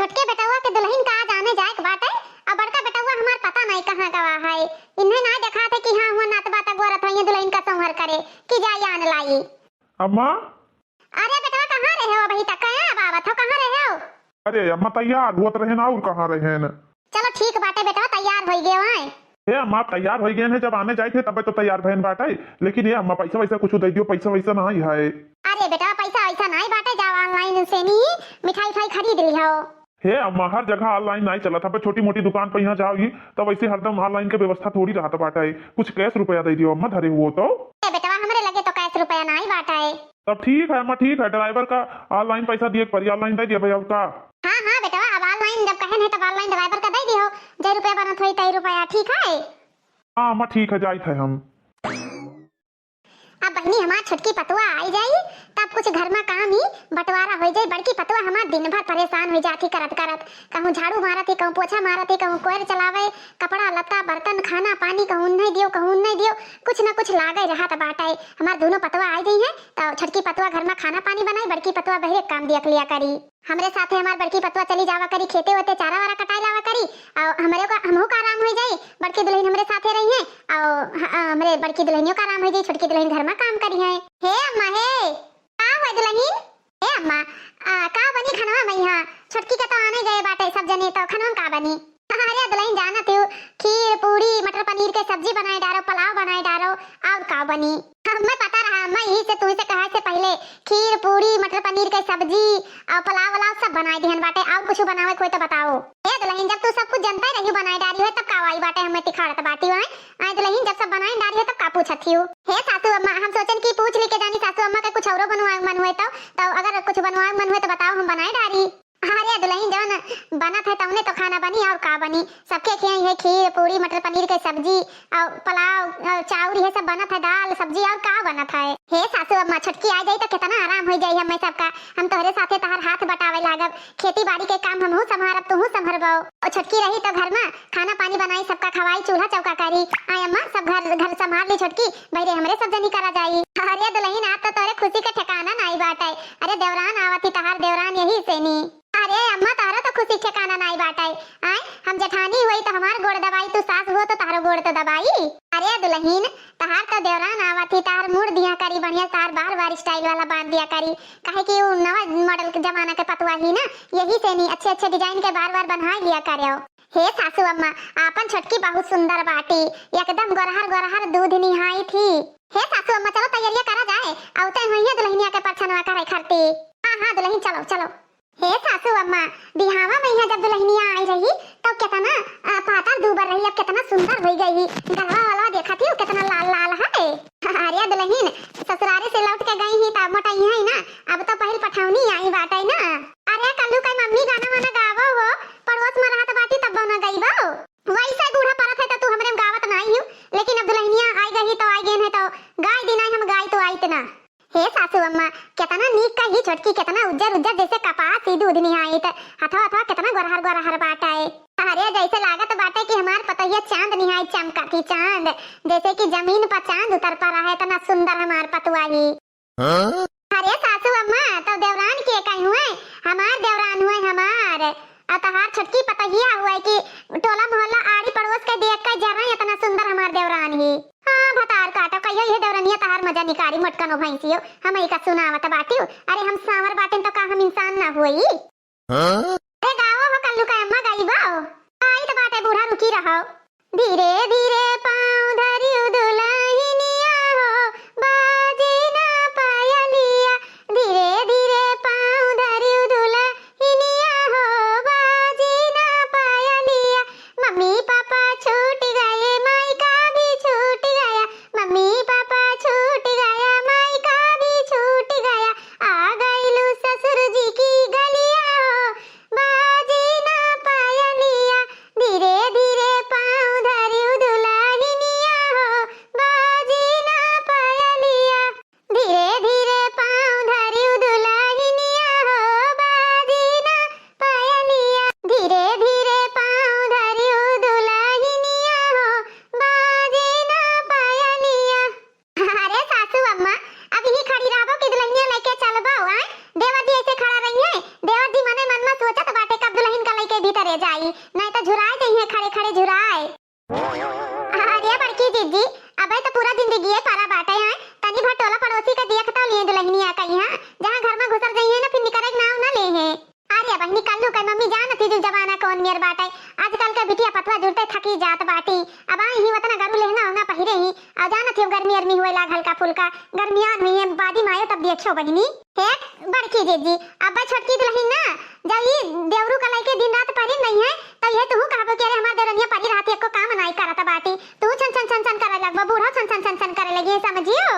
छोटके बेटवा के दुल्हन का जाने जाए के बाटे और बड़का बेटवा हमार पता नहीं कहां गवा है। इन्हें ना देखा थे कि हां हुआ नात बात गोरत है दुल्हन का संहार करे कि जाई आन लाई। अम्मा अरे बेटवा कहां रहे हो अभी तक है बाबा तो कहां रहे हो? अरे अम्मा तैयार हुआ रहे ना और कहाँ रहे न। चलो ठीक बाटे बेटवा तैयार हो गए हैं। हे अम्मा तैयार हो गए हैं जब आने जाए थे तब तो तैयार बहन बाटे लेकिन ये अम्मा पैसा वैसा कुछ दे दियो पैसा वैसा नहीं है। अरे बेटा पैसा वैसा नहीं बाटे जाओ ऑनलाइन से नहीं मिठाई उठाई खरीद लियो। हे अम्मा हर जगह ऑनलाइन नहीं चला था छोटी मोटी दुकान पे यहाँ जाओगी तो वैसे हरदम ऑनलाइन की व्यवस्था थोड़ी रहा था बाटा है कुछ कैश रुपया दे दियो अम्मा धरे हुआ तो। बेटा हमारे लगे तो कैश रुपया नहीं बाटा है। तब ठीक है अम्मा ठीक है ड्राइवर का ऑनलाइन पैसा दिए परी ऑनलाइन दे दिया भैया का। हाँ हाँ बेटा अब ऑनलाइन जब कहे नहीं तब ऑनलाइन ड्राइवर का दे दियो जो रुपया बनत होई तई रुपया ठीक है। हाँ अम्मा ठीक है जाए थे हम। अब बहनी हमार छोटकी पतुआ आई जाई तब कुछ घर में काम ही बंटवारा हो जाए। बड़की पतुआ हमार दिन भर परेशान हो जाती करत करत कहूँ झाड़ू मारत ही कहूँ पोछा मारत ही कहूँ कोयर चलावे कपड़ा लत्ता बर्तन खाना पानी कहूँ नहीं दियो कहूँ नहीं दियो कुछ न कुछ लागे रहा तो बाटे। हमार दोनों पतुआ आई गई है तो छोटकी पतुआ घर में खाना पानी बनाई बड़की पतुआ बहरे काम दिया लिया करी। हमरे साथे हमार बड़की पतुआ चली जावा करी खेते होते चारा वारा कटाई लावा करी और हमरे का हमहू का आराम हो जाई। बड़की दुल्हन हमरे साथे रही है और हमरे बड़की दुल्हनियों का आराम हो जाई छोटकी दुल्हन घर में काम करी है। हे अम्मा हे का हुआ दुल्हन? हे अम्मा का बनी खाना मैं यहाँ छोटकी के तो आने गए बाटे सब जने तो खाना का बनी? अरे दुल्हन जाना तू खीर पूरी मटर पनीर के सब्जी बनाए डारो पुलाव बनाए डारो और का बनी? मैं पता रहा मैं यही से तुमसे कहा से पहले खीर पूरी मटर पनीर के सब्जी और पुलाव वलाव सब बनाए दिहन बाटे और कुछ बनावे कोई तो बताओ। हे दुल्हन जब तू सब कुछ जनता रही बनाए डारी हो तब का आई बाटे हमें तिखाड़त बाटी है। आई दुल्हन जब सब बनाए डारी हो तब का पूछत थी? हे सासू अम्मा हम सोचन की पूछ लेके जानी सासू अम्मा का कुछ और बनवाए मन हुए तो अगर कुछ बनवाए मन हुए तो बताओ हम बनाए डारी। अरे दुल्हन जवन बना था तमने तो खाना बनी और का बनी सबके खियाई है खीर पूरी मटर पनीर के सब्जी और पुलाव चाउर ये सब बना था दाल सब्जी और का बना था। हे सासू अम्मा छोटकी आ जाई तो कितना आराम हो जाई हमें सबका। हम तोहरे साथे तहर हाथ बटावे लागब खेती बाड़ी के काम हमहू संभारब तूहू संभरबो और छोटकी रही तो घर में खाना पानी बनाई सबका खवाई चूल्हा चौका करी। आय अम्मा सब घर संभाल ली छोटकी बहरे हमरे सब जनी करा जाई। अरे दुल्हन आप तो तोरे खुशी के ठिकाना नहीं बाटे। अरे देवरान आवती तहार देवरान यही से नी। अरे अम्मा तारा तो खुशी ठिकाना नहीं बाटे। आय हम जेठानी हुई तो हमार गोड़ दबाई तू सास हो तो तारो गोड़ तो दबाई। अरे दुल्हन तहार तो देवरान आवती तार मुड़ दिया करी बढ़िया तार बार बार स्टाइल वाला बांध दिया करी काहे कि वो नवा मॉडल के जमाना के पतुआ ही ना यही से नहीं अच्छे अच्छे डिजाइन के बार बार बनवा लिया करो। हे सासू अम्मा आपन छोटकी बहुत सुंदर बाटी एकदम गोरहर गोरहर दूध निहाई थी। हे सासू अम्मा चलो तैयारियां करा जाए औते होइए दुल्हनिया के परछनवा करे खरती। हां हां दुल्हन चलो चलो। हे सासू अम्मा बिहावा में यहाँ जब दुल्हनिया आई रही तब कितना पातर दूबर रही अब कितना सुंदर हो गई गलवा वाला देखा थी कितना लाल लाल है। अरे दुल्हन ससुरारे से लौट के गई ही तब मोटा ही ना अब तो पहल पठावनी आई बाटे ना। अरे कल्लू कई मम्मी गाना वाना गावो हो पड़ोस में रहत बाटी तब ना गईबो वैसे बूढ़ा परत है तो तू हमरे गावत नहीं हूं लेकिन अब दुल्हनिया आई गई तो आई गई है तो गाय दिन हम गाय तो आई तना। हे सासू अम्मा कितना नीक का ही छोटकी कितना उज्जर उज्जर जैसे कपास सी दूध निहाई त हथवा हथवा कितना गोरहर गोरहर बाटा है। अरे जैसे लागत बाटे कि हमार पतैया चांद निहाई चमका की चांद जैसे कि जमीन पर चांद उतर पा रहा है इतना सुंदर हमार पतुआ ही। अरे सासू अम्मा तो देवरान के कहीं हुए हमार देवरान हुए हमार तहार छोटकी पतैया हुआ कि टोला मोहल्ला आड़ी पड़ोस के देख के जरा इतना सुंदर हमार देवरान ही। हां भतार काटो कहियो ये देवरानिया तहार मजा निकारी मटकनो भैंसियो हम ही का सुनावत बाटियो। अरे हम सांवर बाटेन तो का हम इंसान ना होई। अरे गावो हो कल्लू का अम्मा गाइबो आई तो बाटे बूढ़ा रुकी रहो। धीरे धीरे पांव धरियो दुल्हनिया हो बाजे ना पायलिया धीरे धीरे पांव धरियो दुल्हनिया हो बाजे ना पायलिया मम्मी पापा छूट गए मायका भी छूट गया मम्मी पापा छूट गया मायका भी छूट गया आ गईलू ससुर जी की गलिया हो तरे जाई, नहीं तो झुराए जाइए खड़े खड़े झुराए। अरे बड़की दीदी, अबे तो पूरा जिंदगी है पारा बाटे हैं, तनी भटोला पड़ोसी का दिया खता लिए दुल्हनिया कहीं हां, जहां घर में घुसर गई है ना फिर निकरे नाव ना ले है। अरे बहनी कल्लू का मम्मी जानत थी जो जमाना कौन मेर बाटे, आजकल के बिटिया पतवा जुड़ते थकी जात बाटी, अब आई ही वतना गरु लेना होना पहिरे ही, आ जानत थी गर्मी अरमी हुए लाग हल्का फुल्का, गर्मियां हुई है बादी मायो तब देखो बहनी। हे बड़की जीजी, अब छोटकी दुल्हन ना जब ये देवरू का लेके दिन रात परी नहीं है, तब ये तू कहबो के रे हमार देवरनिया परी रात एको काम नहीं करत बाटी, तू छन छन छन छन करे लगबो, बूढ़ा छन छन छन छन करे लगी, समझियो।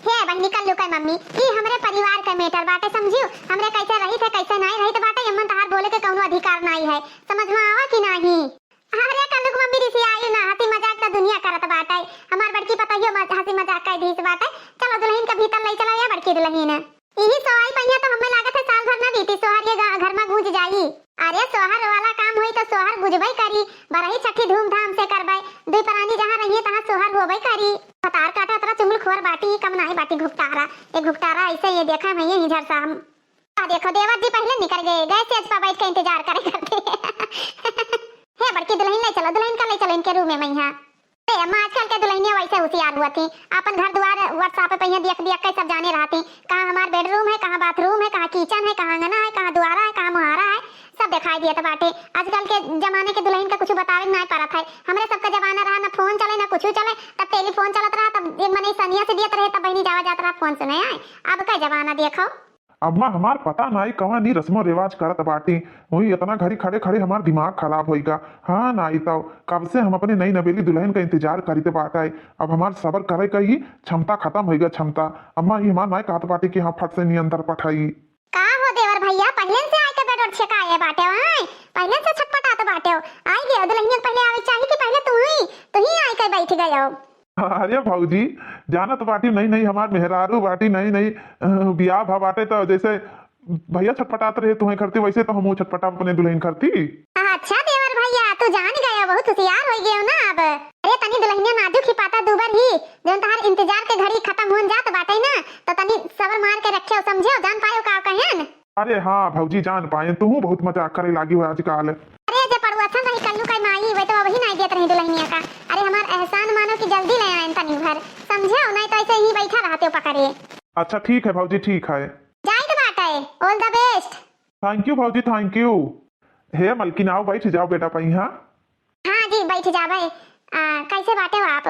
हे बहनी कल्लू का मम्मी, ई हमरे परिवार का मैटर बाटे, समझियो, हमरे कैसे रही थे कैसे नहीं रही थे बाटे, यमन तहार बोले के कोनो अधिकार नहीं है, समझ में आवा कि नहीं। अरे कल्लू का मम्मी रिसी आयु ना, हंसी मजाक का दुनिया करत बाटे, हमार बड़की पताइयो हंसी मजाक का ढीस बाटे, चलो दुल्हन का भीतर ले चलो या बड़की दुल्हन। यही सोहाई पहिया तो हमें लागत है साल भर ना बीती, सोहर ये घर में गूंज जाई। अरे सोहर वाला काम हुई तो सोहर गुजबई करी, बरही छठी धूमधाम से करबई, दुई प्राणी जहां रहिए तहां सोहर होबई करी। पतार काटा तरा चुंगल खोर बाटी कम नहीं बाटी घुपटारा, ये घुपटारा ऐसे ये देखा मैं ये इधर साम आ देखो देवर जी पहले निकल गए, गए से पर बैठ के इंतजार करे करते। हे बड़की दुल्हन ले चलो, दुल्हन का ले चलो इनके रूम में मैं यहां। अम्मा आजकल के दुल्हनिया वैसे होशियार हुआ थी, अपन घर द्वार व्हाट्सएप पे देख देख के सब जाने रहती, कहाँ हमार बेडरूम है, कहाँ बाथरूम है, कहाँ किचन है, कहाँ अंगना है, कहाँ द्वारा है, कहाँ मुहारा है, सब दिखाई दिया था बाटे। आजकल के जमाने के दुल्हन का कुछ बतावे नहीं पारत है, हमरे सबका जमाना रहा ना फोन चले ना कुछ चले, तब टेलीफोन चलत रहा, तब मने सनिया से दियत रहे, तब बहनी जावा जात रहा फोन से नहीं आए, अब का जमाना देखो। अम्मा हमार पता नहीं कहाँ नी रस्मो रिवाज करत बाटी, वही इतना घड़ी खड़े खड़े हमार दिमाग खराब होइगा। हाँ ना तो कब से हम अपने नई नवेली दुल्हन का इंतजार करते बाटा, अब हमार सबर करे का ही क्षमता खत्म होइगा क्षमता। अम्मा ये हमार नहीं कहत बाटी कि हाँ फट से नी अंदर पठाई। का हो देवर भैया, पहले से आके बेड और छकाए बाटे हैं, पहले से छटपटात बाटे हो, आई गए दुल्हनिया पहले आवे चाहिए कि पहले तू ही आई के बैठ गए हो। अरे भौजी जानत बाटी नहीं नहीं हमार मेहरारू बाटी नहीं नहीं बियाह भा बाटे, तो जैसे भैया छटपटात रहे तुम्हें करती वैसे तो हम छटपटा अपने दुल्हन करती। अच्छा देवर भैया तू जान गया, बहुत होशियार हो गए हो ना अब। अरे तनी दुल्हनिया नाजुक ही पाता दूबर ही, जब तहार इंतजार के घड़ी खत्म हो जात बाटे ना, तो तनी सबर मार के रखे हो, समझे, जान पाए का कहन। अरे हाँ भौजी जान पाए, तू बहुत मजाक करे लागी हो आजकल। अरे जे पड़ुआ था नहीं कल्लू का माई वे तो वही नहीं देत रही दुल्हनिया का, अरे हमार एहसान मानो कि जल्दी ले आए तनी घर, समझे, नहीं तो ऐसे ही बैठा रहते हो पकड़े। अच्छा ठीक है भौजी ठीक है, जाए के बात है, all the best. Thank you भौजी थैंक यू। हे मलकिन आओ बैठ जाओ बेटा पहिया। हाँ जी बैठ जा भाई, कैसे बाटे हो आप?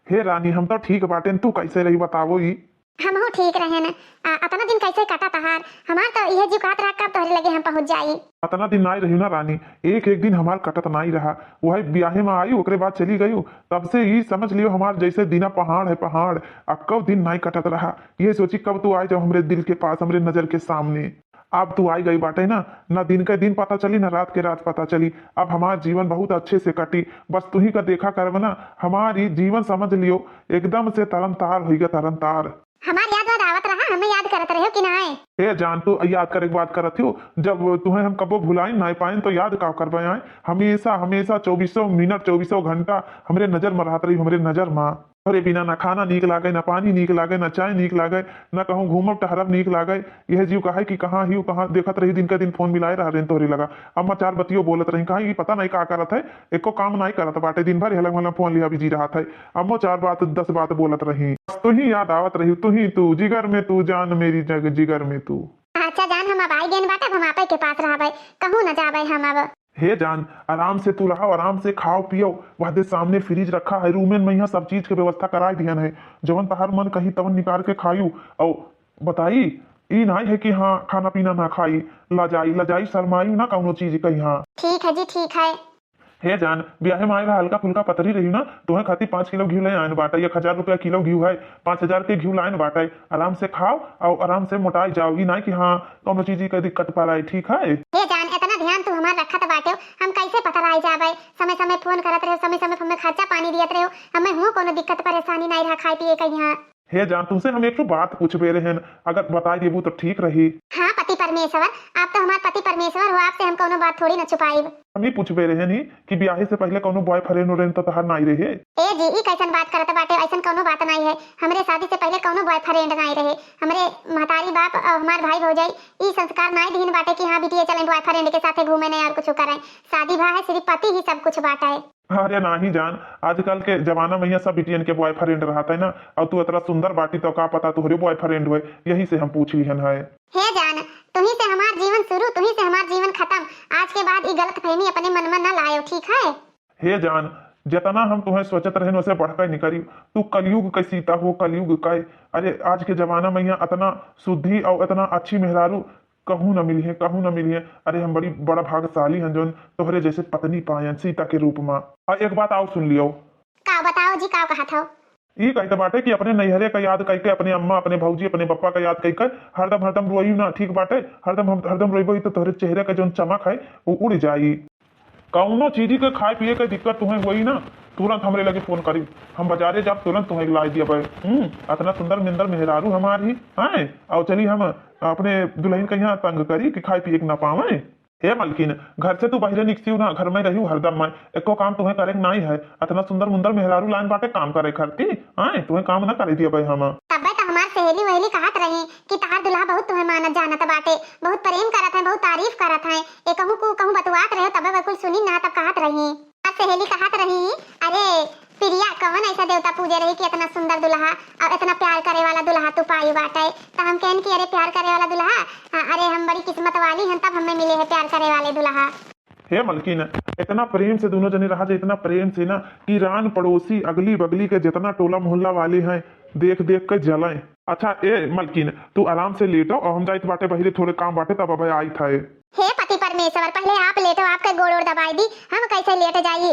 हे रानी हम तो ठीक बाटे, तू कैसे रही बतावो ही। हम हो ठीक रहे न, अतना दिन कैसे कटा तहार, हमार तो यह जो कहत रहा कब तोहरे लगे हम पहुंच जाई। अतना दिन नहीं रही ना रानी, एक एक दिन हमार कटत नहीं रहा, वही ब्याहे में आई ओकरे बाद चली गई, तब से ही समझ लियो हमार जैसे दीना पहाड़ है पहाड़, अब कब दिन नहीं कटत रहा, ये सोची कब तू आई जब हमरे दिल के पास हमरे नजर के सामने। अब तू आई गई बाटे ना दिन के दिन पता चली ना रात के रात पता चली, अब हमार जीवन बहुत अच्छे से कटी, बस तू ही का देखा करब ना, हमारी जीवन समझ लियो एकदम से तरन तार होइगा तरन तार। हमार याद वाद आवत रहा, हमें याद करत रहे हो कि नहीं? ए जान तू याद करे के बात करत हो, जब तुम्हें हम कबो भुलाई नहीं पाए तो याद का करबे आए, हमेशा हमेशा 24 मिनट 24 घंटा हमरे नजर में रहत रही, हमरे नजर में। अरे बिना ना खाना नीक लागे, ना पानी नीक लागे, ना चाय नीक लागे, ना कहूँ घूमब टहरब नीक लागे, यह जीव कहा कि कहाँ ही कहाँ देखत रही, दिन का दिन फोन मिलाए रह रहे तोहरी लगा। अम्मा चार बतियो बोलत रही, कहीं पता नहीं का करत है, एको काम नहीं करत बाटे, दिन भर हलग मलग फोन लिया भी जी रहा था, अम्मो 4 बात 10 बात बोलत रही, तू ही याद आवत रही, तू जिगर में तू जान मेरी जग जिगर में तू। अच्छा जान हम अब आई गेन बाटे, हम आपे के पास रहबे, कहूँ न जाबे हम अब। हे जान आराम से तू रहो, आराम से खाओ पियो, वह दे सामने फ्रिज रखा है रूम में यहाँ सब चीज के व्यवस्था करा दियन है, जवन तहार मन कहीं तवन निकाल के खायू। और बताई ई नहीं है कि हाँ खाना पीना ना खाई, लजाई शर्माई ना कौनो चीज कही। हाँ ठीक है जी ठीक है। हे जान ब्याहे में आएगा हल्का फुल्का पतरी रही ना, तुम्हें खाती 5 किलो घी ले आयन बाटा, 1000 रुपया किलो घी है, 5000 के घी लाइन बाटा, आराम से खाओ और आराम से मोटाई जाओगी, ना कि हाँ कौनो चीज की दिक्कत पा रही। ठीक है हे जान इतना ध्यान तू हमार रखत बाटे, हम कैसे पता रह जाबे, समय समय फोन करत रहो, समय समय हमें खर्चा पानी दियत रहो, हमें हुआ कोनो दिक्कत परेशानी नहीं रहा खाए पिए कहीं। हे जान, तुमसे हम एक बात पूछबे रहे, अगर बता देबू तो ठीक रही। हाँ पति परमेश्वर, आप तो हमारे पति परमेश्वर हो, आपसे हम कोनो बात थोड़ी न छुपाई। हम ही पूछबे रहे नी कि ब्याहे से पहले कोनो बॉयफ्रेंड उरेन तो तहार नहीं रहे। ए जी, ई कैसन बात करत बाटे, ऐसन कोनो बात नहीं है। हमरे शादी से पहले कोनो बॉयफ्रेंड नहीं रहे। हमरे महतारी बाप और हमार भाई भौजाई ई संस्कार नहीं दीन बाटे कि हाँ बिटिया चले बॉयफ्रेंड के साथे घूमे नहीं और कुछ करें। शादी भा है, सिर्फ पति ही सब कुछ बाटा है। अरे नहीं जान, आजकल के जमाना में यहाँ सब बिटियन के बॉयफ्रेंड रहता है ना, और तू इतना सुंदर बाटी तो का पता तुहरे बॉयफ्रेंड हुए, यही से हम पूछ लिहन है। हे जान, तुम्ही से हमार जीवन शुरू, तुम्ही से हमार जीवन खत्म। आज के बाद ई गलतफहमी अपने मन में न लायो, ठीक है? हे जान, जितना हम तुम्हें सोचत रहे वैसे बढ़कर निकली। तू कलयुग का सीता हो, कलयुग का। अरे आज के जमाना में यहाँ इतना शुद्धि और इतना अच्छी मेहरारू कहूँ न मिली है, कहूँ न मिली है। अरे हम बड़ा भाग्यशाली हैं जो तोहरे जैसे पत्नी पायन सीता के रूप में। और एक बात और सुन लियो। का बताओ जी, का कहा था? ये कहते बाटे कि अपने नैहरे का याद करके, अपने अम्मा, अपने भौजी, अपने पप्पा का याद करके हरदम रोई ना, ठीक बाटे? हरदम रोई तो तोहरे चेहरे का जो चमक है वो उड़ जाई। कौनो चीज के खाए पिए के दिक्कत तुम्हें हुई ना, तुरंत हमरे लगे फोन करी, हम बाजारे जब तुरंत तुम्हें ला दिया पे। इतना सुंदर मिंदर मेहरारू हमारी आए, और चली हम अपने दुल्हन के यहाँ तंग करी कि खाए पिए के ना पावे। हे मलकिन, घर से तू बाहर निकसी ना, घर में रही हरदम में, एको काम तुम्हें करे नहीं है। इतना सुंदर मुंदर मेहरारू लाइन बाटे काम करे करती आए, तुम्हें काम ना करे दिया भाई। हम तब तो हमार सहेली वहेली कहत रही कि तहार दुल्हा बहुत तुम्हें मानत जानत बाटे, बहुत प्रेम करत है, बहुत तारीफ करत है। ए कहूँ बतवात रहे तब बिल्कुल सुनी ना, तब कहत रही सहेली कहत रही, अरे प्रिया कवन ऐसा देवता पूजे रही कि इतना सुंदर दुल्हा और इतना प्यार करे वाला दुल्हा तू पाई बाटे। तो हम कहन कि अरे प्यार करे वाला दुल्हा, अरे हम बड़ी किस्मत वाली हैं, तब हमें मिले है प्यार करे वाले दुल्हा। हे मलकिन, इतना प्रेम से दोनों जने रहा, इतना प्रेम से ना कि रान पड़ोसी अगली बगली के जितना टोला मोहल्ला वाले हैं देख देख कर जलाएं। अच्छा ए मलकिन, तू आराम से लेटो और हम जाइत बाटे बहिरे, थोड़े काम बाटे तब अब आई था। हे पति परमेश्वर, पहले आप लेटो, आपका गोड़ ओड़ दबाई दी, हम कैसे लेट जाइए?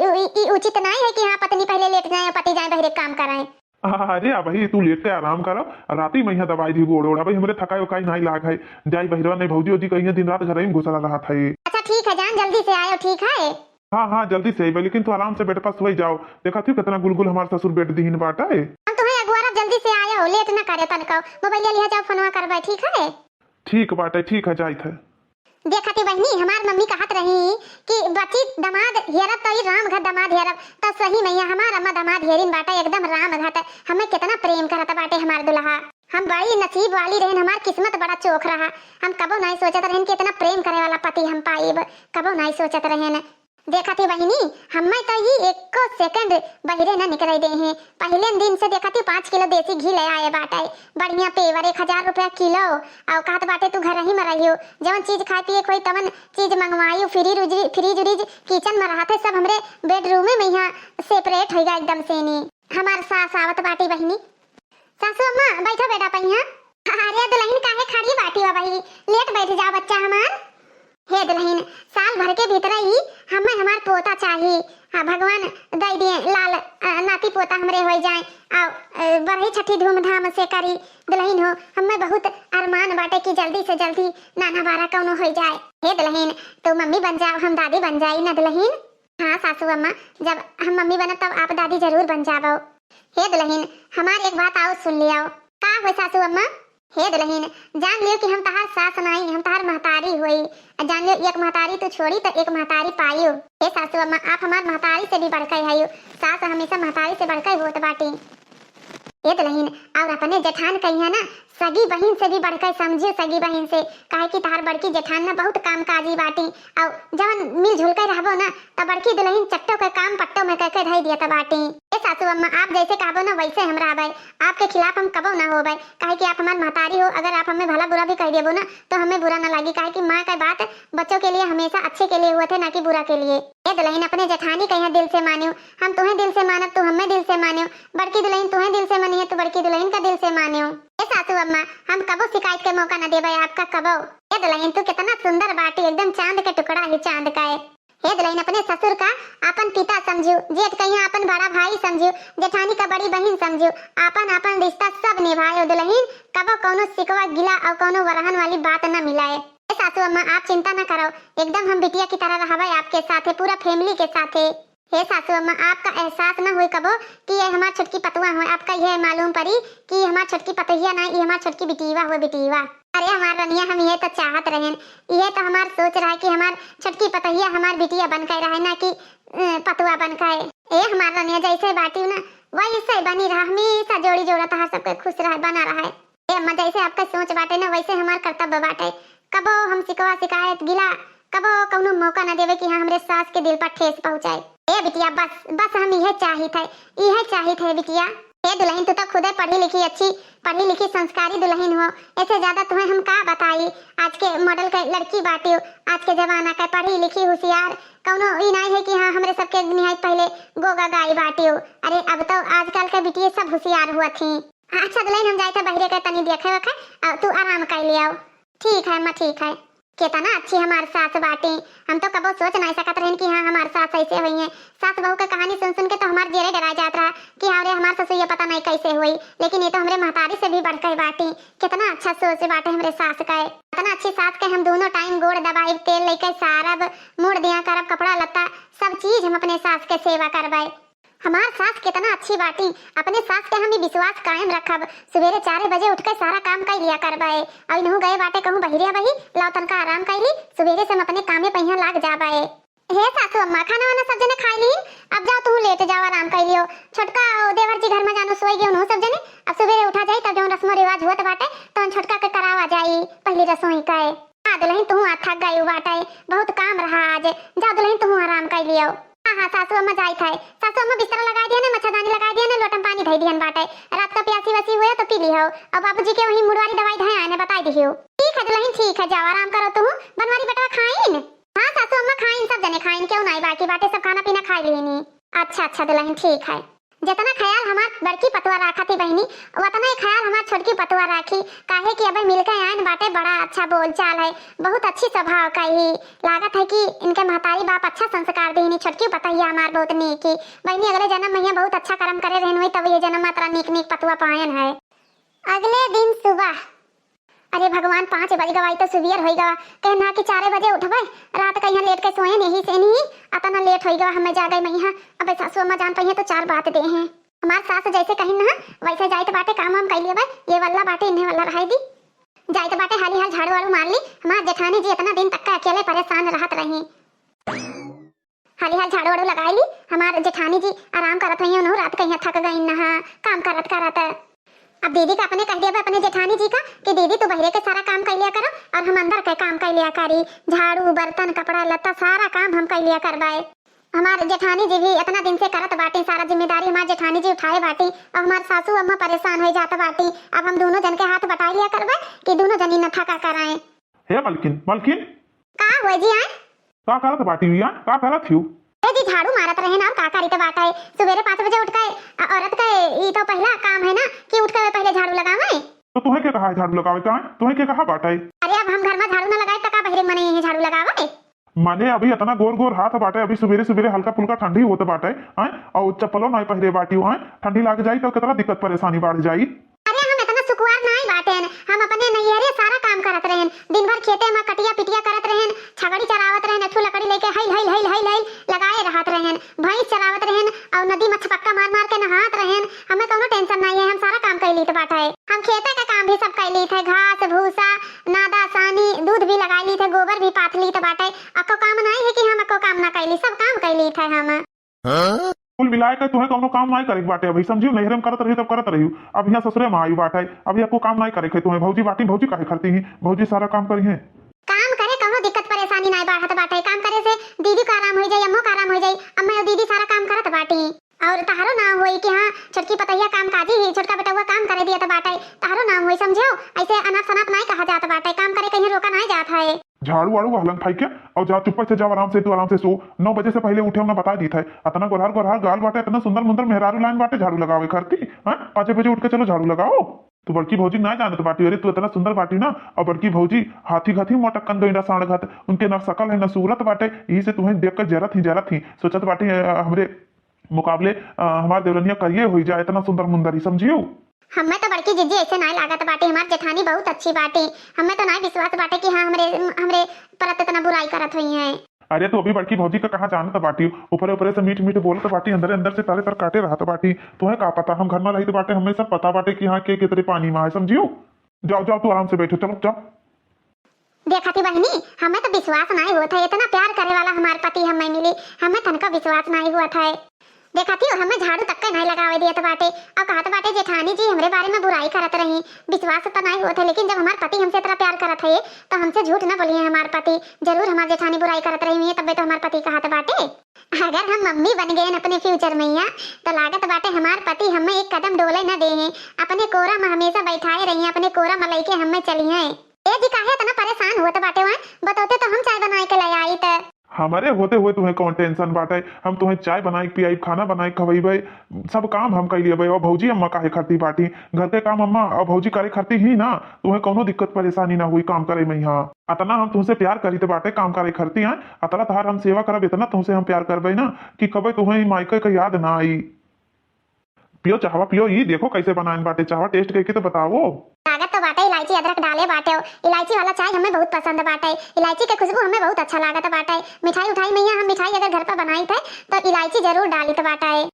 उचित नहीं है कि हाँ पत्नी पहले लेट जाए, पति जाए बहिरे काम कराएं। अरे भाई तू लेट के आराम करो, राती में यहाँ दवाई दी गोड़ ओड़ा भाई, हमरे थकाई उकाई नहीं लाग है। जाई बहिरवा नहीं भौजी वौजी कहीं दिन रात घर में घुसला रहा था। अच्छा ठीक है जान, जल्दी से आयो, ठीक है? हाँ जल्दी से आई, लेकिन तू आराम से बेड पर सोई जाओ। देखा थी कितना गुलगुल हमारे ससुर बेड दीन बाटा है। हम तुम्हें अगवारा जल्दी से आयो, लेट ना करे तनको, मोबाइल लिया जाओ, फोनवा करबे, ठीक है? ठीक बाटे, ठीक है जाइत है। देखा थी बहनी, हमार मम्मी कहत रही कि बची दमाद हेरत तो राम घर दमाद हेरब, तो सही मैया हमार अम्मा दमाद हेरिन बाटे, एकदम राम घट। हमें कितना प्रेम करत बाटे हमार दुल्हा। हम बड़ी नसीब वाली रहन, हमार किस्मत बड़ा चोख रहा। हम कबो नहीं सोचत रहन कि इतना प्रेम करे वाला पति हम पाइब, कबो नहीं सोचत रहन। देखा थी बहनी, हमें तो ये एको सेकंड बहिरे न निकल दे हैं। पहले दिन से देखा थी 5 किलो देसी घी ले आए बाटे, बढ़िया पेवर 1000 रुपया किलो। और कहत बाटे तू घर ही में रहियो, जवन चीज खाए पिए कोई तवन चीज मंगवाइयो, फ्रीज उरीज किचन में रहते सब हमरे बेडरूम में यहाँ सेपरेट हो गया एकदम से। नी हमार सास आवत बाटी बहनी, सासू अम्मा बैठो बेटा पहिया। अरे दुल्हन काहे खड़ी बाटी हो भाई, लेट बैठ जाओ बच्चा हमार। हे दुल्हन, साल भर के भीतर ही हमें हमार पोता चाहिए। हाँ भगवान दे दिए लाल नाती पोता हमरे हो जाए, और बड़ी छठी धूमधाम से करी दुल्हन हो। हमें बहुत अरमान बाटे कि जल्दी से जल्दी नाना बारा कौनो हो जाए। हे दुल्हन, तू मम्मी बन जाओ, हम दादी बन जाई ना दुल्हन? हाँ सासू अम्मा, जब हम मम्मी बने तब आप दादी जरूर बन जाओ। हे दुल्हन, हमार एक बात आओ सुन लिया। का हो सासू अम्मा? हे दुल्हन, जान लियो कि हम तहार सास नहीं, हम तहार महतारी हुई। जान लियो एक महतारी तू छोड़ी तो एक महतारी पाइयो। हे सासू अम्मा, आप हमार महतारी से भी बढ़कर है, सास हमेशा महतारी से बढ़कर होत बाटी। ये दुल्हन, और अपने जेठान कहिया ना, सगी बहन से भी बढ़कर समझियो, सगी बहन से। काहे कि तहार बड़की जेठान ना बहुत काम काजी बाटी, और जब मिलजुल कर रहबो ना तब बड़की दुल्हन चट्टो के काम पट्टो में कह धई दिया बाटी। ए सासू अम्मा, आप जैसे कहबो ना वैसे हम रहबै, आपके खिलाफ हम कबो ना होबै। काहे कि आप हमार महतारी हो, अगर आप हमें भला बुरा भी कह देबो ना तो हमें बुरा ना लगी। काहे कि माँ का बात बच्चों के लिए हमेशा अच्छे के लिए हुआ थे, ना कि बुरा के लिए। ए दुल्हन, अपने जेठानी कहिया दिल से मानियो, हम तुम्हें दिल से मानब, तू हमें दिल से मानियो। बड़की दुल्हन तुम्हें दिल से मानिए, तू बड़की दुल्हन का दिल से मानियो। ए सासू अम्मा, हम कबो शिकायत के मौका न देबै आपका कबो। ए दुल्हन, तू कितना सुंदर बाटी, एकदम चांद के टुकड़ा ही चांद का है। हे दुल्हन, अपने ससुर का अपन पिता समझू, जेठ कहिया अपन बड़ा भाई समझू, जेठानी का बड़ी बहन समझू, अपन अपन रिश्ता सब निभायो दुल्हन। कबो कोनो सिकवा गिला और कोनो वरहन वाली बात न मिलाए। ए सासू अम्मा, आप चिंता न करो, एकदम हम बिटिया की तरह रहबै आपके साथे, पूरा फैमिली के साथे। हे सासू अम्मा, आपका एहसास न हुई कबो कि ये हमार छोटकी पतुआ हो? आपका यह मालूम पड़ी कि हमार छोटकी पतोहिया ना, ये हमार छोटकी बिटिया हुए बिटिया। अरे हमार रनिया, हम ये तो चाहत रहें, ये तो हमार सोच रहा है कि हमार छोटकी पतोहिया हमार बिटिया बन कर रहे, ना कि पतुआ बन कर। ए हमार रनिया जैसे बाटी ना वैसे बनी रहा, हमेशा जोड़ी जोड़ा तो सबके खुश रहे, बना रहा है। ए अम्मा, जैसे आपका सोच बाटे ना वैसे हमार कर्तव्य बाटे। कबो हम शिकवा शिकायत गिला कबो कौनो मौका न देवे कि हाँ हमरे सास के दिल पर ठेस पहुंचाए। ए बिटिया, बस बस हम यह चाहिए थे बिटिया। ए दुल्हन, तू तो खुदे पढ़ी लिखी, अच्छी पढ़ी लिखी संस्कारी दुल्हन हो, ऐसे ज्यादा तुम्हें हम का बताई। आज के मॉडल के लड़की बाटी हो, आज के जमाना का पढ़ी लिखी होशियार, कौनो ई नहीं है कि हाँ हमरे सबके निहायत पहले गोगा गाय बाटी हो। अरे अब तो आजकल के बिटिया सब होशियार हुआ थी। अच्छा दुल्हन, हम जाए थे बहरे के तनी देखे वखे, तू आराम कर लिया। ठीक है अम्मा, ठीक है। कितना अच्छी हमार सास बाटी, हम तो कबो सोच नहीं सकत रहन कि हाँ हमार सास ऐसे हुई है। सास बहू का कहानी सुन सुन के तो हमार जेरे डरा जात रहा कि अरे हमार ससुर पता नहीं कैसे हुई, लेकिन ये तो हमरे महतारी से भी बढ़कर बाटी। कितना अच्छा सोच बाटे हमरे सास का। इतना अच्छी सास के हम दोनों टाइम गोड़ दबाई, तेल लेकर सारब, मुड़ दिया करब, कपड़ा लत्ता सब चीज हम अपने सास के सेवा करवाए। हमार सास कितना अच्छी बाटी, अपने सास के हम विश्वास कायम रखब। सवेरे 4 बजे उठ के सारा काम कर लिया करवाए। अब इनहु गए बाटे कहूँ बहिरिया बही लौतन का आराम कर ली, सवेरे से हम अपने कामे पहिया लाग जाबे। हे सासू अम्मा, खाना वाना सब जने खा ली, अब जाओ तू लेट जाओ, आराम कर लियो। छोटका देवर जी घर में जानो सोई गयो सब जने। अब सवेरे उठा जाई तब जो रस्म रिवाज हुआ बाटे तो छोटका के करावा जाई पहली रसोई का। हां दुल्हन, तू थक गई बाटे, बहुत काम रहा आज, जा दुल्हन तू आराम कर लियो। हाँ सासू अम्मा जाई थे। सासू अम्मा बिस्तर लगा दिया ने, मच्छरदानी लगा दिया ने, लोटन पानी धई दिहन बाटे। रात का प्यासी वसी हुए तो पी ली हो। अब बाबूजी के वही मुड़वारी दवाई धए आने बताई दिहियो। ठीक है दुल्हन, ठीक है, जाओ आराम करो तू। बनवारी बेटा खाइन? हाँ सासू अम्मा खाइन, सब जने खाइन, क्यों नहीं, बाकी बाटे सब खाना पीना खा लेनी। अच्छा अच्छा दुल्हन, ठीक है। जितना ख्याल हमार बड़की पतुआ रखा थी बहनी, उतना ही ख्याल हमार छोटकी पतुआ राखी। काहे कि अब मिलकर आयन बाटे, बड़ा अच्छा बोलचाल है, बहुत अच्छी स्वभाव का ही लागत है कि इनके महतारी बाप अच्छा संस्कार देनी। छोटकी पतुआ हमार बहुत नीक की बहनी, अगले जन्म में बहुत अच्छा कर्म करे रहन हुई, तब ये जन्म मात्रा नीक नीक पतुआ पायन है। अगले दिन सुबह, अरे भगवान 5 बज गवाई तो सुवियर हो गवा, कहना कि 4 बजे उठबे, रात का यहाँ लेट के सोए नहीं से नहीं, अतना लेट हो गवा, हमें जा गई मैया। अब सासू अम्मा जान पहिए तो 4 बात दे हैं। हमार सास जैसे कहीं ना वैसे जाए तो बाटे काम हम कर लिए, ये वाला बाटे इन्हें वाला रह दी जाए तो बाटे हाली हाल झाड़ू वाड़ू मार ली। हमार जेठानी जी इतना दिन तक का अकेले परेशान रहत रही, हाली हाल झाड़ू वाड़ू लगा ली। हमार जेठानी जी आराम करत रही, उन्होंने रात कहीं थक गई नहा काम करत करत। अब दीदी का अपने कह दिया अपने जेठानी जी का कि दीदी तू बहरे के सारा काम कर लिया करो और हम अंदर के काम कर लिया करी, झाड़ू बर्तन कपड़ा लत्ता सारा काम हम कर लिया करवाए। हमारे जेठानी जी भी इतना दिन से करत बाटी, सारा जिम्मेदारी हमारे जेठानी जी उठाए बाटी, और हमारे सासू अम्मा परेशान हो जाता बाटी। अब हम दोनों जन के हाथ बटा लिया करवाए कि दोनों जनी न थका कराए। हे मलकिन, मलकिन का हुआ जी? आए का करत बाटी हुई, का करत थी? जी झाड़ू मारत रहे ना, और का करी तो बाटा है। सवेरे 5 बजे उठ के औरत का ये तो पहला काम है ना कि उठ के पहले झाड़ू लगावे। तो तुम्हें क्या कहा है झाड़ू लगावे का? तुम्हें क्या कहा बाटा है? अरे अब हम घर में झाड़ू न लगाए तो का बहरे मने यही झाड़ू लगावे? माने अभी इतना गोर गोर हाथ बाटे, अभी सवेरे सवेरे हल्का फुल्का ठंडी होता बाटे हैं, और चप्पलों नहीं पहरे बाटी हैं, ठंडी लाग जाई तो कितना दिक्कत परेशानी बढ़ जाई। अरे हम इतना सुकुवार नहीं बाटेन, हम अपने नैहरे सारा काम करत रहेन, दिन भर खेते में कटिया पिटिया करत रहेन, छगड़ी चरावत रहेन, अठू लकड़ी लेके हाइल हाइल हाइल हाइल हाइल लगाए रहत रहेन, भैंस चरावत रहेन और नदी में छपक्का मार मार के नहात रहेन। हमें कोनो टेंशन नहीं है, हम सारा काम कर ली तो बाटा है। हम खेते का काम भी सब कर ली थे, घास भूसा नादा सानी दूध भी लगा ली थे, गोबर भी पाथ ली तो बाटा है। अको काम नहीं है कि हम अको काम ना कर ली, सब काम कर ली थे हम। कुल मिलाए के तुम्हें कोनो काम नहीं करे बाटे, अभी समझियो नहरे में करत रही तब करत रही, अब यहाँ ससुरे में आई बाटे, अभी आपको काम नहीं करे तुम्हें। भौजी बाटी भौजी काहे करती ही, भौजी सारा काम करी है। काम करे कहो दिक्कत परेशानी नहीं बढ़त बाटे, काम करे से दीदी का आराम हो जाई, अम्मो का आराम हो जाई। अम्मा और दीदी सारा काम करत बाटी, और तहारो ना होई कि हाँ छोटकी पतैया काम काजी ही, छोटका बेटा हुआ काम करे दिया तो बाटे, तहारो ना होई समझो। ऐसे अनाथ सनाथ नहीं कहा जाता बाटे, काम करे कहीं रोका नहीं जाता है। झाड़ू वाड़ू हलन खाई के और जा चुप से जाओ, आराम से तू आराम से सो। 9 बजे से पहले उठे हमने बता दी था, इतना गोरहार गोरहार गाल बाटे, इतना सुंदर मुंदर मेहरारू लाइन बाटे, झाड़ू लगावे करती हैं। 5 बजे उठ के चलो झाड़ू लगाओ। तू बड़की भौजी ना जानत बाटी, अरे तू इतना सुंदर बाटी ना, और बड़की भौजी हाथी घाथी मोटक्कन दोइंडा साण घात, उनके ना शकल है ना सूरत बाटे, यही से तुम्हें देख कर जरत ही सोचत बाटी हमरे मुकाबले हमारे देवरनिया करिए हो जाए, इतना सुंदर मुंदर ही समझियो। हमें तो बड़की जिज्जी ऐसे नहीं लागत बाटे, हमारी जेठानी बहुत अच्छी बाटे, हमें तो नहीं विश्वास बाटे कि हाँ हमरे परत इतना बुराई करत हुई है। अरे तो अभी बड़की भौजी का कहाँ जाना था बाटी, ऊपर ऊपर से मीठ मीठ बोलत बाटी, अंदर अंदर से ताले तर काटे रहा था बाटी। तुम्हें का पता, हम घर में रही तो बाटे, हमें सब पता बाटे कि हाँ के कितने पानी में है, समझियो। जाओ जाओ तू आराम से बैठो, चलो जाओ। देखा थी बहनी, हमें तो विश्वास नहीं हुआ था, इतना प्यार करे वाला हमारे पति हमें मिली, हमें तनका विश्वास नहीं हुआ था। देखा थी हमें झाड़ू तक के नहीं लगावे दिया था बाटे, और कहा था बाटे जेठानी जी हमरे बारे में बुराई करत रही, विश्वास तो नहीं हुआ था। लेकिन जब हमारे पति हमसे इतना प्यार करत है तो हमसे झूठ ना बोलिए, हमारे पति जरूर हमारे जेठानी बुराई करत रही है, तब तो हमारे पति कहा था बाटे अगर हम मम्मी बन गए अपने फ्यूचर में या तो लागत बाटे हमारे पति हमें एक कदम डोले न दे हैं, अपने कोरा में हमेशा बैठाए रही हैं, अपने कोरा में लेके हमें चली हैं। ए जी काहे इतना परेशान हुआ था बाटे, वहाँ बताते तो हम चाय बनाए के ले आई थे। हमारे होते हुए तुम्हें कौन टेंशन बाटे, हम तुम्हें चाय बनाई पियाई, खाना बनाई खवाई भाई, सब काम हम कर लिए भाई। और भौजी अम्मा काहे करती बाटी, घर के काम अम्मा और भौजी करे करती ही ना, तुम्हें कोनो दिक्कत परेशानी ना हुई काम करे में। यहाँ अतना हम तुमसे प्यार करी तो बाटे, काम करे करती हैं, अतना तहार हम सेवा करब, इतना तुमसे हम प्यार करबे ना कि कभी तुम्हें मायके का याद ना आई। पियो चाहवा पियो, ये देखो कैसे बनाए बाटे, चाहवा टेस्ट करके तो बताओ। लागत तो बाटे इलायची अदरक डाले बाटे, इलायची वाला चाय हमें बहुत पसंद बाटे, इलायची के खुशबू हमें बहुत अच्छा लागत बाटे। मिठाई उठाई में हम मिठाई अगर घर पर बनाई थे तो इलायची जरूर डाली तो बाटे।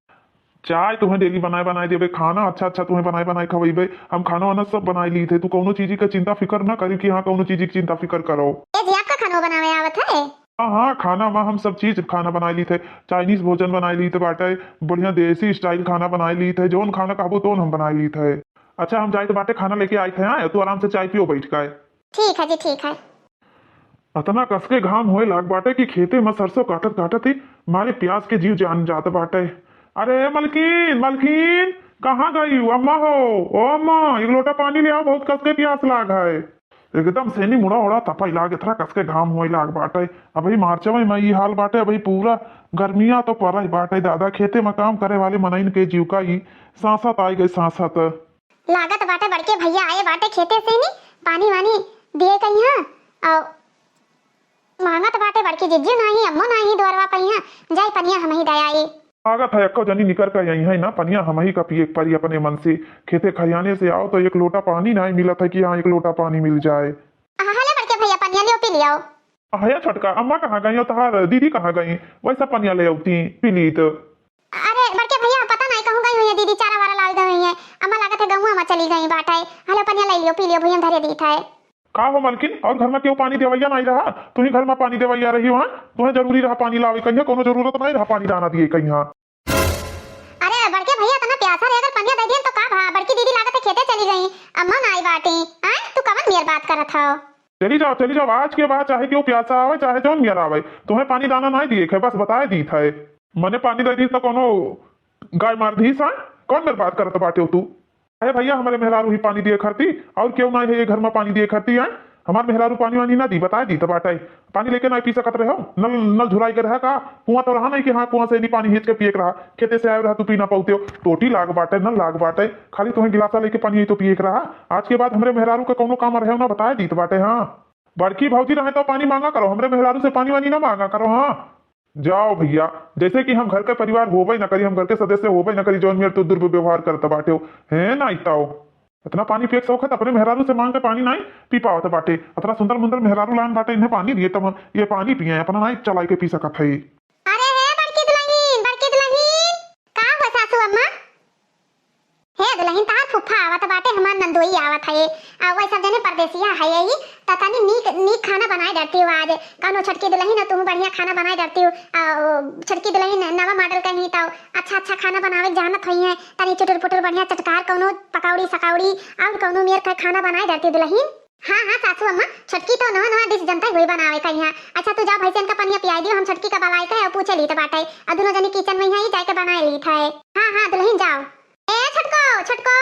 चाय तुम्हें डेली बनाए बनाए देवे, खाना अच्छा अच्छा तुम्हें बनाए बनाए खवाई, हम खाना वाना सब बनाए ली थे, तू कोनो चीज का चिंता फिकर ना करी कि हाँ कोनो चीज की चिंता फिकर करो। ए जी आपका खाना बनावे आवत है? हाँ हाँ खाना में हम सब चीज खाना बनाए ली थे, चाइनीज भोजन बनाए ली थे बाटे, बढ़िया देसी स्टाइल खाना बनाए ली थे, जोन खाना कहबो तो हम बनाए ली थे। अच्छा हम जाए तो बाटे खाना लेके आए थे, हाँ तू आराम से चाय पियो बैठ के। ठीक है जी ठीक है। अतना कसके घाम होए लाग बाटे कि खेते में सरसों काटत काटत ही मारे प्यास के जीव जान जाते बाटे। अरे मलकीन मलकीन कहाँ गई अम्मा हो, ओ अम्मा एक लोटा पानी ले आओ, बहुत कसके प्यास लाग है। एकदम सेनी मुड़ा उड़ा तपाई लाग, इतना कसके घाम होए लाग बाटे। अभी मार्चवा में ये हाल बाटे, अभी पूरा गर्मिया तो पड़ा ही बाटे दादा, खेते में काम करे वाले मनइन के जीव का ही सांसत आई गई सांसत। लागत बाटे बड़के भैया आए बाटे खेते से नहीं, पानी वानी दिए कहीं और मांगत बाटे बड़की जिज्जू नहीं अम्मो नहीं द्वारवा पनिया जाई पनिया हम ही दयाई। आगत है अक्को जनी निकर कर यही है ना, पनिया हम ही का पिए परी अपने मन से, खेते खरियाने से आओ तो एक लोटा पानी नहीं मिला था कि हाँ एक लोटा पानी मिल जाए। हाले बड़के भैया पनिया लियो पी लियो। हया छटका अम्मा कहाँ गई और तहार दीदी कहाँ गई, वैसा पनिया ले आती पी ली तो। अरे बड़के भैया पता नहीं कहूँ गई हुई है दीदी, चारा वारा लाल गई है, अम्मा लागत है गहुआ में चली गई बाटे। हाले पनिया ले लियो पी लियो भैया धरे दी था। का हो मलकिन, और घर में क्यों पानी देवैया नहीं रहा, तुम्ही घर में पानी देवैया रही हो, तुम्हें जरूरी रहा पानी लावे कहीं, कोनो जरूरत नहीं रहा पानी दाना दिए कहीं। अरे बड़के भैया तना प्यासा रे, अगर पनिया दे दिए तो का भा, बड़की दीदी लागत है खेते चली गई, अम्मा ना आई बाटे। हां तू कवन मेर बात करत हो? चली जाओ आज के बाद चाहे क्यों प्यासा आवे चाहे जौन मियर आवे, तुम्हें पानी दाना नहीं दिए खे, बस बताए दी था मने पानी दे दी तो कोनो गाय मार दी सा, कौन मेरे बात करत बाटे हो तू? अरे भैया हमारे मेहरारू ही पानी दिए खरती, और क्यों ना है ये घर में पानी दिए खरती है, हमारे मेहरारू पानी वानी ना दी, बताए दी तो बाटे पानी लेके ना पी सकत रहे हो, नल नल झुराई के रहा का, कुआं तो रहा नहीं कि हाँ कुआं से नहीं पानी हिंच के पिए रहा, खेते से आए रहा तू पी ना पाते हो, टोटी लाग बाटे नल लाग बाटे, खाली तुम्हें गिलासा लेके पानी तो पिए रहा। आज के बाद हमारे मेहरारू का कोनो काम रहे ना बताए दी तो बाटे। हाँ बड़की भौजी रहे तो पानी मांगा करो, हमारे मेहरारू से पानी वानी ना मांगा करो। हाँ जाओ भैया, जैसे कि हम घर के परिवार हो न करी, हम घर के सदस्य हो न करी, जौन मेरे तो दुर्व्यवहार करता बाटे हो है ना, इतना पानी पिए शौक है अपने मेहरारू से मांग के पानी नहीं पी पावत बाटे, इतना सुंदर मुंदर मेहरारू लान बाटे, इन्हें पानी दिए तब ये पानी पिए अपना नहीं चला के पी सकत है। अरे हे बड़की दुल्हन का हो सासू अम्मा? हे दुल्हन तार फुफा आवत बाटे, हमार नंदोई आवत है, वही सब जने परदेसिया है यही तनी नीक खाना बनाए डरती हूँ आज, कानो छटकी दुल्हन तुम बढ़िया खाना बनाए डरती हूँ, छटकी दुल्हन नवा मॉडल का ही तो अच्छा अच्छा खाना बनावे जानत हुई है, तनी चुटुर पुटुर बढ़िया चटकार कौनो पकौड़ी सकौड़ी और कौनो मेर का खाना बनाए डरती दुल्हन। हाँ हाँ सासू अम्मा छटकी तो नवा नवा डिश जनता हुई बनावे कहीं है। अच्छा तू जा भैंसन का पनिया पियाई दियो, हम छटकी का बलाई के पूछे ली तो बाटे, और दोनों जनी किचन में ही जाके बनाए ली था। हाँ हाँ दुल्हन जाओ। ए छटको छटको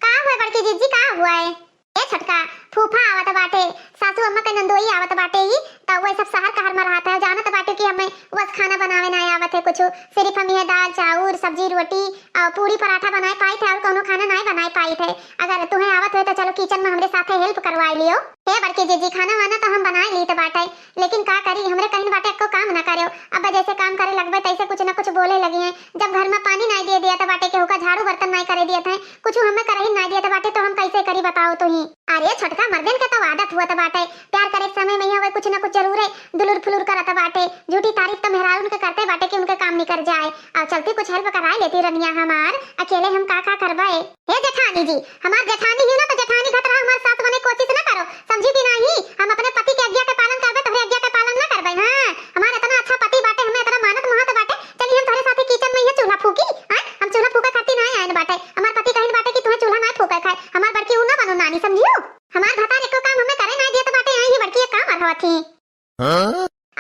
का हुआ बड़की जीजी का हुआ है? ए छटका फूफा आवत बाटे, सासू अम्मा के नंदोई आवत बाटे ही, तो वो सब शहर कहर में रहता है, जानत बाटे कि हमें बस खाना बनावे ना आवत है कुछ, सिर्फ हम ये दाल चाउर सब्जी रोटी और पूरी पराठा बनाए पाई थे, और कोनो खाना नहीं बनाए पाई थे। अगर तुम्हें आवत हो तो चलो किचन में हमरे साथे हेल्प करवाई लियो। हे बड़की जीजी खाना वाना तो हम बनाए ली तो बाटे, लेकिन का करी हमरे कहीं बाटे को काम ना करो, अब जैसे काम करे लगबे तैसे कुछ ना कुछ बोले लगी हैं। जब घर में पानी नहीं दे दिया तो बाटे केहू का झाड़ू बर्तन नहीं करे दिए थे, कुछ हमें करे ही नहीं दिया तो बाटे, तो हम कैसे करी बताओ तो ही। अरे छटका मर्दन का तो आदत हुआ तो बाटे, प्यार करे समय में हवे कुछ ना कुछ जरूर है दुलुर फुलुर कर करत बाटे, झूठी तारीफ तो मेहरारू उनके करते बाटे कि उनके काम निकर जाए। अब चलती कुछ हेल्प कराई लेती रनिया हमार, अकेले हम का करबाए। हे जेठानी जी, हमार जेठानी ही ना तो जेठानी खतरा हमार साथ बने कोशिश ना करो, समझी कि नहीं। हम अपने पति के आज्ञा के पालन करबे, तोहरे आज्ञा के पालन ना करबे। हां, हमार इतना अच्छा पति बाटे, हमें इतना मानत महत बाटे, चली हम तोहरे साथे किचन में ये चूल्हा फूकी। हां, हम चूल्हा फूके खाती नहीं आइन बाटे। हमार पति कहिन बाटे कि तुम्हें चूल्हा ना फूके खाए, हमार बड़की उ ना बनो नानी, समझियो। हमार भतार एको काम हमें करे नहीं देत बाटे, यही बड़की एक काम अरहत थी।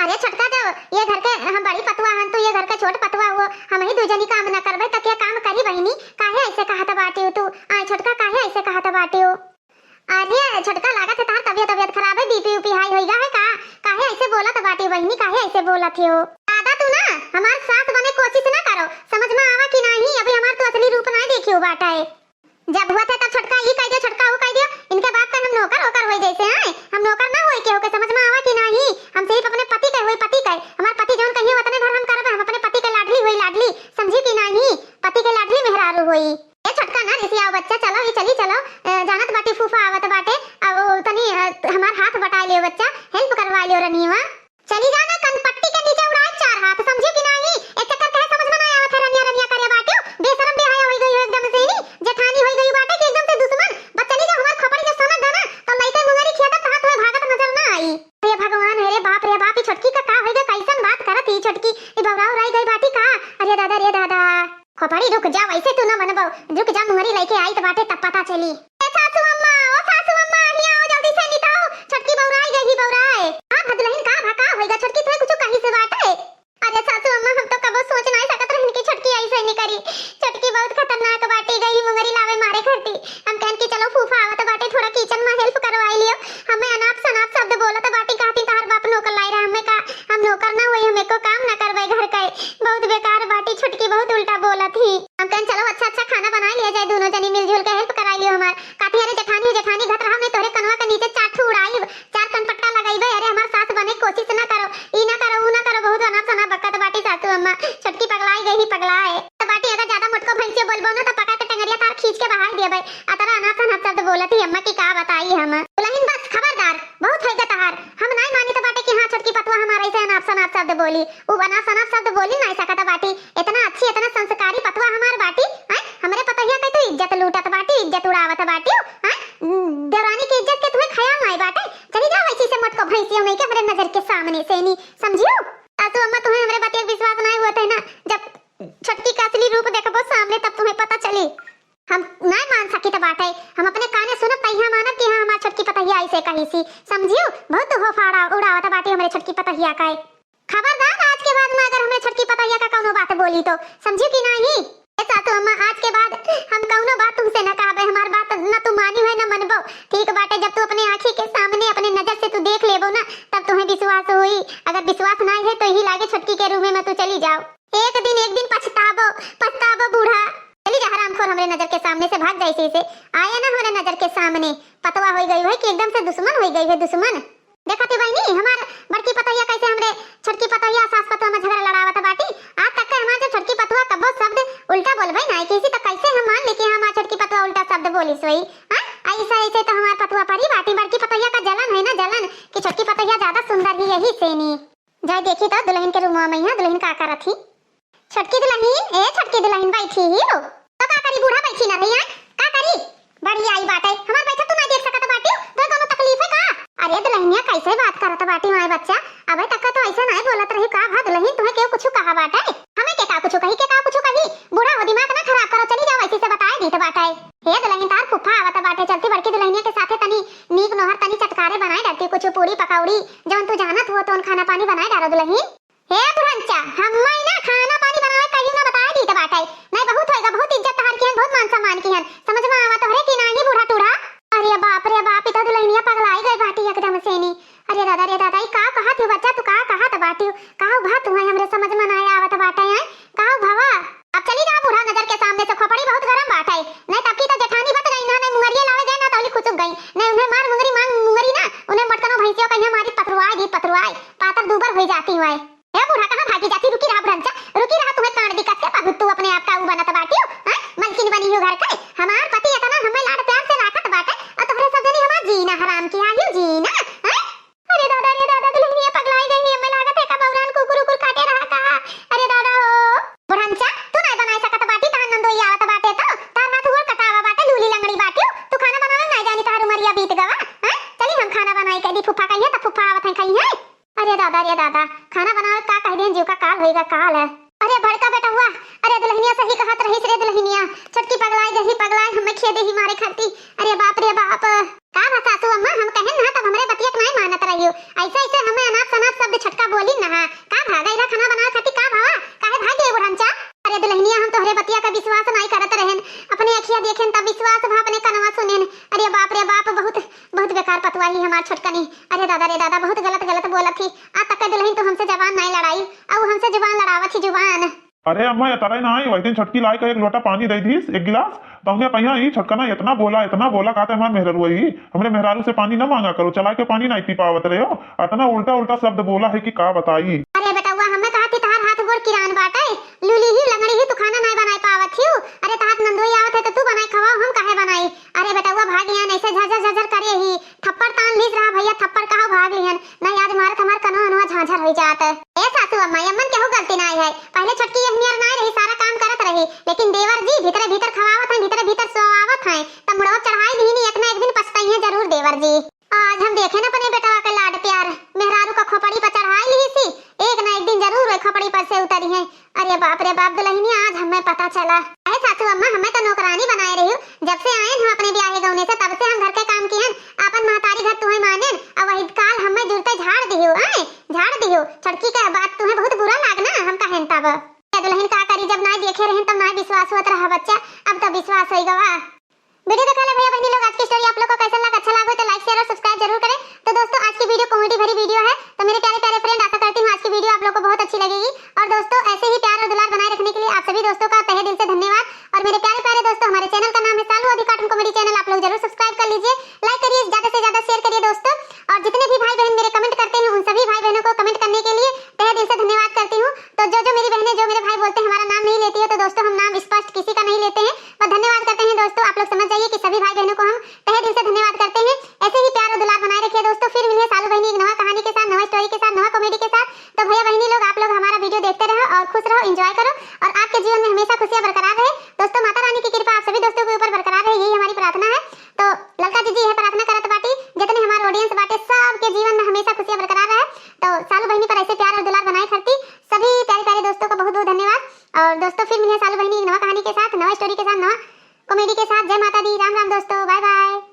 अरे छोटका, जब ये घर के हम बड़ी पतुआ हन, तो ये घर के छोट पतुआ हो, हम ही दूजनी काम न करबे त के काम करी बहिनी। काहे ऐसे कहत बाटी हो तू? आ छोटका, काहे ऐसे कहत बाटी हो? अरे छोटका, लागत है तार तबियत खराब है, बीपी उपी हाई होइगा है का? काहे ऐसे बोलत बाटी बहिनी, काहे ऐसे बोलत हो? दादा तू ना हमार सास बने कोशिश ना करो, समझ में आवा कि नहीं। अभी हमार तो असली रूप ना देखियो बाटा है। जब हुआ था तब छोटका ई कह दियो, छोटका वो कह दियो, इनके बाप का हम नौकर होकर होई जैसे हैं। हम नौकर ना होई के होके, समझ में आवा कि नहीं। हम सिर्फ अपने पति के होई, पति के। हमार पति जोन कहियो उतने भर हम करबे, हम अपने पति के लाडली होई, लाडली, समझी कि नहीं। पति के लाडली मेहरारू होई। ए छोटका ना ऋषि आओ बच्चा, चलो ये चली चलो, जानत बाटी फूफा आवत बाटे, अब तनी हमार हाथ बटा लियो बच्चा, हेल्प करवा लियो रनिवा। चली जाना कनपट्टी के नीचे उड़ाए 4 हाथ, समझी कि नहीं। एक चक्कर कहे समझ में ना आवत है, रनिया रनिया करे बाटे, बेशरम बेहया होई गई हो एकदम से नी, जेठानी होई गई बाटे कि एकदम से दुश्मन। बस चली जा, हमार खपड़ी जो समझ ना तो लइके मुंगरी खेतत हाथ में भागत नजर ना आई। हे भगवान, हे रे बाप, ई छोटकी का का होई गई, कैसन बात करत ई छोटकी, ई बवराव रही गई बाटी का। अरे दादा रे दादा, खपड़ी रुक जा, वैसे तू ना मनबो, रुक जा, मुंगरी लइके आई त बाटे तब पता चली। ए सासू अम्मा, ओ सासू अम्मा, हिया आओ जल्दी से निताओ, छोटकी बवराई गई, बवराए। हां भदलहिन का भका होइगा छोटकी, तोय कुछ कहीं से बात है? अरे सासू अम्मा, हम तो कबो सोच नहीं सकत रहन कि छोटकी ऐसे नहीं करी। छोटकी बहुत खतरनाक बाटी गई, मुंगरी लावे मारे करती। हम कहन कि चलो फूफा आवत बाटे, थोड़ा किचन में हेल्प करवाई लियो। हमें अनाप शनाप शब्द बोलत बाटी, कहती तार बाप नौकर लाई रहा, हमें का हम नौकर ना होई, हमें को काम ना करवाई घर का। बहुत बेकार बाटी छोटकी, बहुत उल्टा बोलत ही। हम कहन चलो अच्छा खाना बना लिया जाए, दोनों जनी मिलजुल के हेल्प कराई लियो हमार। काठी अरे जेठानी घत रहा, मैं तोरे कनवा के नीचे चाठू उड़ाई, 4 कनपट्टा लगाईबे। अरे हमार सास बने कोशिश ना करो, ई ना करो, ऊ ना करो, बहुत अनाप शनाप बकत बाटी सासू अम्मा। छोटकी पगलाई गई, पगलाए तो बाटी। अगर ज्यादा मुटको भैंसियो बोलबो ना तो पका के टंगरिया तार खींच के बाहर दिया भाई। अतरा अनाप शनाप शब्द बोलत ही अम्मा की का बताई हम। दुल्हन बस खबरदार, बहुत होइगा तहार। हम नहीं मानी तो बाटे कि हां छोटकी पतवा हमारे ऐसे अनाप शनाप शब्द बोली, ऊ अनाप शनाप शब्द बोली नहीं सकता बाटी। इतना अच्छी, इतना संस्कारी पतवा हमार बाटी, हैं? हमरे पतहिया के तो इज्जत लूटत बाटी, इज्जत उड़ावत बाटी, हैं? देवरानी की इज्जत के तुम्हें ख्याल नहीं बाटे। चली जाओ वैसे से मुटको भैंसियो नहीं के हमरे नजर के सामने से नहीं, समझियो। सासू अम्मा, तुम्हें हमरे बात एक विश्वास नहीं हुआ था ना, जब छोटकी का असली रूप देखबो सामने तब तुम्हें पता चली। हम नहीं मान सकी तो बाटे, हम अपने काने सुनब तहिया मानब कि हां हमार छोटकी पतहिया ऐसे कही सी, समझियो। बहुत हो फाड़ा उड़ावत बाटे हमरे छोटकी पतहिया का। खबरदार आज के बाद में अगर हमरे छोटकी पतहिया का कोनो बात बोली तो, समझियो कि नहीं। सासू अम्मा, आज के बाद हम कौनो बात तुमसे न कहबे, हमार बात न तू मानी है न मनबो, ठीक बाटे। जब तू अपने आंखी के सामने अपने नजर से तू देख लेबो ना, तब तुम्हें विश्वास होई। अगर विश्वास नहीं है तो ही लागे छोटकी के रूम में तू चली जाओ। एक दिन पछताबो बूढ़ा। चली जा हरामखोर, हमरे नजर के सामने से भाग जाइसे से। आया ना हमरे नजर के सामने, पतवा होई गई है कि एकदम से दुश्मन होई गई है, दुश्मन। देखा थी बहनी, हमार बड़की पतहिया कैसे हमरे छोटकी पतहिया सास पतवा में झगड़ा लड़ावत बाटी। आज तक के हमार जो छोटकी पतवा कबो शब्द उल्टा बोलबे नहीं किसी, तो कैसे हम मान ले कि हमार छोटकी पतवा उल्टा शब्द बोली सोई। हां, ऐसे तो हमार पतवा परी बाटी। बड़की पतहिया का जलन है ना, जलन कि छोटकी पतहिया ज्यादा सुंदर ही यही से नी। जाय देखी तो दुल्हन के रूम में यहां दुल्हन का करत थी। छोटकी दुल्हन, ए छोटकी दुल्हन बैठी ही हो तो का करी, बूढ़ा बैठी ना भैया, का करी? बड़ी आई बाटे, हमार बैठा तू नहीं देख सकत बाटी, तो कोनो तकलीफ है का? अरे दुल्हनिया कैसे बात करत बाटी माय बच्चा, अबे तक तो ऐसा नहीं बोलत रही का। भा दुल्हन तुम्हें क्यों कुछ कहा बाटे? हमें के का कुछ कही, बूढ़ा हो दिमाग ना खराब करो, चली जाओ ऐसे से बताए दी तो बाटे। हे दुल्हन, तार फुफा आवत बाटे, चलती बड़की दुल्हनिया के साथे तनी नीक नोहर तनी चटकारे बनाई डालती, कुछ पूरी पकौड़ी जौन तू जानत हो तो खाना पानी बनाई डालो दुल्हन। हे बुढ़ंचा, हम ना खाना पानी बनावे कहियो ना बताए दी तो बाटे। नहीं बहुत होएगा, बहुत इज्जत तहार की है, बहुत मान सम्मान की है, समझ में आवत है कि नहीं बूढ़ा टूढ़ा? अरे बाप रे बाप, इधर दुल्हनिया पगलाई गई बाटी एकदम से नी। अरे दादा रे दादा, का कहा तू बच्चा, तू का कहा तो बाटी, का भा तू है हमरे समझ में नहीं आवत बाटे है, का भवा। अब चली जा बूढ़ा नजर के सामने से, खोपड़ी बहुत गरम बाटे। नहीं तब की तो जेठानी बच गई ना, नहीं मुंगरिया लावे गए ना तौली खुचुक गई, नहीं उन्हें मार मुंगरी मांग मुंगरी ना, उन्हें मटकनो भैंसियों कहीं हमारी पथरुआई पातर दूबर हो जाती हुआ। ए बूढ़ा कहां भागी जाती, रुकी रहा बुढ़ंचा, रुकी रहा, तुम्हें कांड दिक्कत से पागु, तू अपने आप का ऊ बनत बाटी हो, हैं? मलकिन बनी हो घर के। हमार पति इतना हमें लाड प्यार से राखत बाटे और तोहरे सब जनी हमार जीना हराम की आयु जीना, हैं? अरे दादा रे दादा, दुल्हनिया पगलाई गई, हमें लागत है का दिहन जीव का काल होएगा काल है। अरे बड़का बेटा हुआ, अरे दुल्हनिया सही कहत रही रे दुल्हनिया, छोटकी पगलाई हमें खेदे ही मारे खाती। अरे बाप रे बाप, का बा सासू अम्मा हम कहें ना तब हमरे बतिया नहीं मानत रहियो। ऐसे ऐसे हमें अनाप शनाप शब्द छटका बोली ना, का भागा इधर खाना बना खाती का भावा, काहे भाग गए बुढ़मचा। अरे दुल्हनिया हम तोहरे बतिया का विश्वास नहीं करत रहन, अपने अखिया देखेन तब विश्वास भा अपने कनवा सुनेन। अरे बाप रे बाप, बहुत बहुत बेकार पतवा ही हमार छोटकनी। अरे दादा रे दादा, बहुत गलत बोलत थी। आ तक दुल्हन तो हमसे जबान नहीं लड़ाई, अब हमसे जुबान लड़ावत ही जुबान। अरे अम्मा ये तरह ना आई वही दिन छटकी लाई का एक लोटा पानी दे दी एक गिलास, तो हमने पहिया ही छटकना इतना बोला कहते हमारे मेहरारू ही, हमरे मेहरारू से पानी ना मांगा करो, चला के पानी नहीं पी पावत रहे हो, इतना उल्टा शब्द बोला है कि का बताई। अरे बेटा हुआ हमें कहा थी तहार हाथ गोड़ किरान बाटे, लूली ही लंगड़ी ही तू खाना नहीं बनाई पावत थी। अरे तहार नंदोई आवत है तो तू बनाई खवाओ, हम काहे बनाई। अरे बेटा हुआ भाग लियन, ऐसे झरझर करे ही थप्पड़ तान लीस रहा भैया, थप्पड़ कहा भाग लियन नहीं, आज मारत हमार कनो अनवा झांझर हो जात। ए सासू अम्मा अम्मन केहू गलती नहीं है, पहले छटकी एहनियर नहीं रही, सारा काम करत रही, लेकिन देवर जी भीतर खवावत हैं, भीतर सोआवत हैं, तब मुड़वा चढ़ाई भी नहीं, एक ना एक दिन पछताई है जरूर देवर जी। आज हम देखे ना अपने बेटा का लाड प्यार, मेहरारू का खोपड़ी पर चढ़ाई ली सी, एक ना एक दिन जरूर खोपड़ी पर से उतरी है। अरे बाप रे बाप दुल्हनी, आज हमें पता चला। अरे सासू अम्मा हमें तो नौकरानी बनाए रही, जब से आए हम अपने ब्याह गौने से तब से हम घर के काम किए, अपन महतारी घर तुम्हें माने, अब वही काल हमें जुड़ते झाड़ दियो छटकी का बात तुम्हें बहुत बुरा लागना, हम कहें तब दुल्हन का करी, जब नहीं देखे रहे तब नहीं विश्वास होता रहा बच्चा, अब तो विश्वास हो गवा। वीडियो देखा ले भैया बहनी लोग, आज की स्टोरी आप लोग को कैसा लगा, अच्छा लगा तो लाइक शेयर और सब्सक्राइब जरूर करें। तो दोस्तों आज की वीडियो कॉमेडी भरी वीडियो है, तो मेरे प्यारे फ्रेंड आशा करती हूँ आज की वीडियो आप लोग को बहुत अच्छी लगेगी। और दोस्तों ऐसे ही प्यार और दुलार बनाए रखने के लिए आप सभी दोस्तों का तहे दिल से धन्यवाद। और मेरे प्यारे दोस्तों, हमारे चैनल का नाम है सालू अधि कार्टून कॉमेडी चैनल, आप लोग जरूर सब्सक्राइब कर लीजिए, लाइक करिए, ज्यादा से ज्यादा शेयर करिए दोस्तों। और जितने भी भाई बहन मेरे कमेंट करते हैं उन सभी भाई बहनों को कमेंट करने के लिए तहे दिल से धन्यवाद करती हूँ। तो जो मेरी बहनें जो मेरे भाई बोलते हैं हमारा नाम नहीं लेती है, तो दोस्तों हम नाम स्पष्ट किसी का नहीं लेते हैं, पर धन्यवाद करते हैं दोस्तों। आप लोग समझ जाइए कि सभी भाई बहनों को हम तहे दिल से धन्यवाद करते हैं। ऐसे ही प्यार और दुलार बनाए रखिए दोस्तों। फिर मिलिए सालू बहनी एक नवा कहानी के साथ, नवा स्टोरी के साथ, नवा कॉमेडी के साथ। तो भैया बहनी लोग आप लोग हमारा वीडियो देखते रहो और खुश रहो, एंजॉय करो, और आपके जीवन में हमेशा खुशियां बरकरार रहे दोस्तों। माता रानी की कृपा आप सभी दोस्तों के ऊपर बरकरार रहे, यही हमारी प्रार्थना है। तो ललका जी है प्रार्थना करत बाटी, जितने हमारे ऑडियंस बाटे सबके जीवन में हमेशा खुशियां बरकरार रहे। तो सालू बहनी पर ऐसे प्यार और दुलार बनाए करती सभी प्यारे दोस्तों को बहुत धन्यवाद। और दोस्तों फिर मिलिए सालू बहनी एक नवा कहानी के साथ, नवा स्टोरी के साथ, नवा कॉमेडी के साथ। जय माता दी, राम राम दोस्तों, बाय बाय।